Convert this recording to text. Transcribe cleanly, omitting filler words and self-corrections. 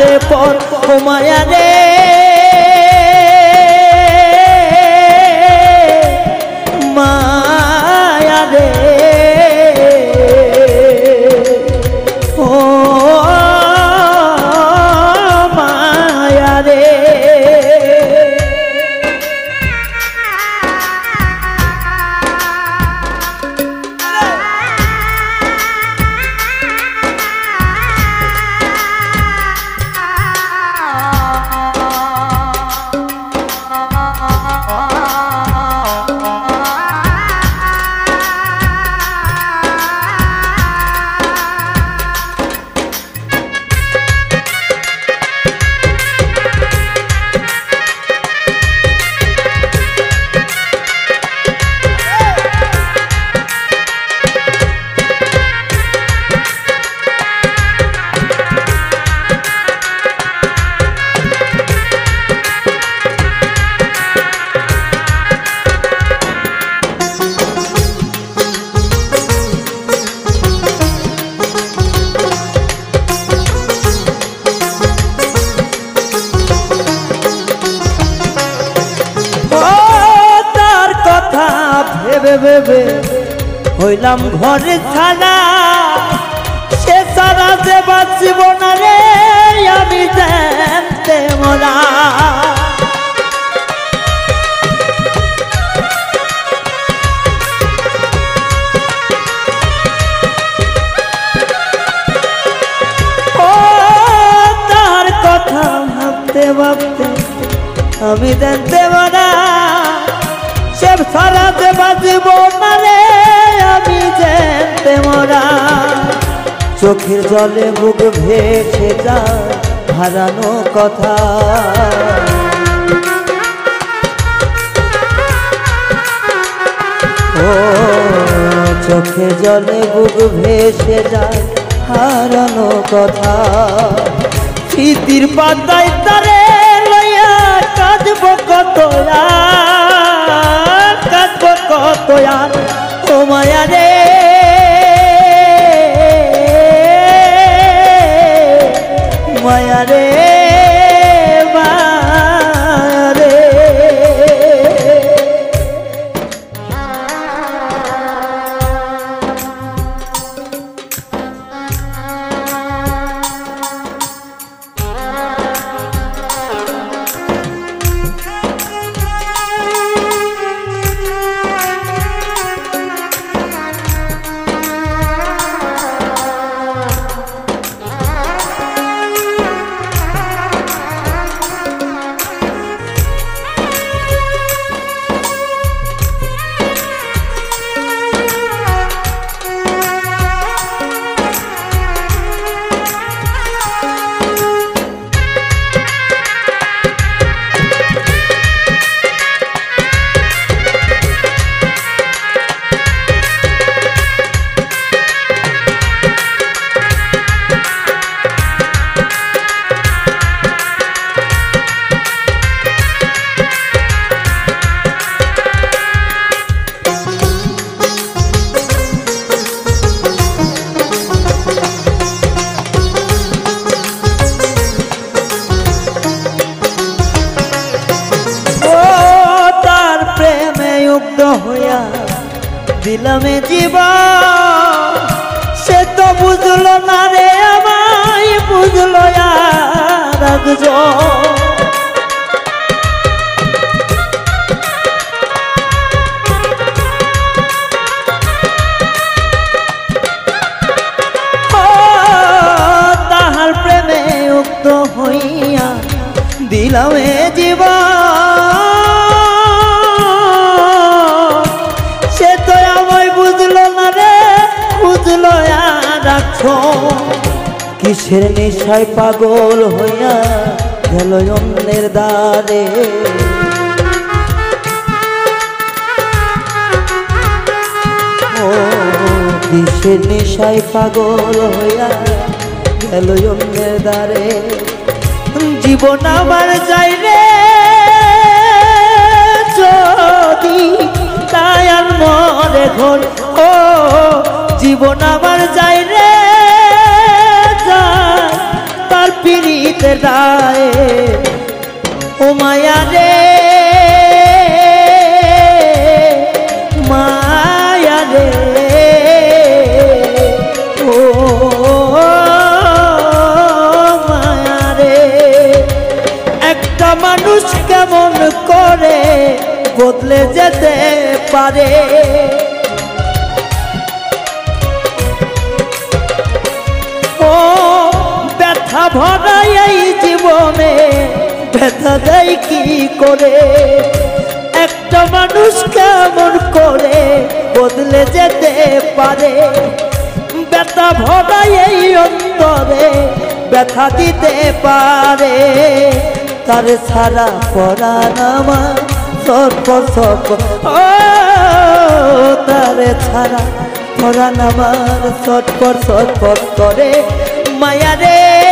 যাবে পর ও মায়া রে মায়া রে ও মায়া রে ভেবে হইলাম ঘরে ছাড়া সে সারা যে বাঁচিব না রে আমি জানতে মোরা ও তার কথা ভাবতে ভাবতে আমি জানতে মোরা সে সারাতে বাঁচিব না রে আমি জানতে মোরা চোখের জলে বুক ভেসে যায় হারানো কথা ও চোখের জলে বুক ভেসে যায় হারানো কথা স্মৃতির পাতায় তারে লইয়া কাঁদব কত কত আর ও মায়া রে মায়া রে মায়া রে হইয়া দিলামে জীবন সে তো বুঝলো না রে আমায় বুঝলো আর একজন তাহার প্রেমে উক্ত হইয়া দিলামে জীবন কিসের নেশায় পাগল হইয়া গেল অন্যের দ্বারে ও কিসের নেশায় পাগল হইয়া গেল অন্যের দ্বারে জীবন আমার যাই রে যদি তাই আর মরে ঘর ও জীবন আমার যাই রে তার পিড়িত রায় ও মায়া রে মায়া রে ও মায়া রে একটা মানুষ কেমন করে বদলে যেতে পারে ও ব্যথা ভরা এই জীবনে ব্যথা দেয় কি করে একটা মানুষ কেমন করে বদলে যেতে পারে ব্যথা ভরা এই অন্তরে ব্যথা দিতে পারে তার ছাড়া পরাণ আমার সরপর সরপর ও তার ছাড়া পরাণ আমার সরপর সরপর করে মায়া রে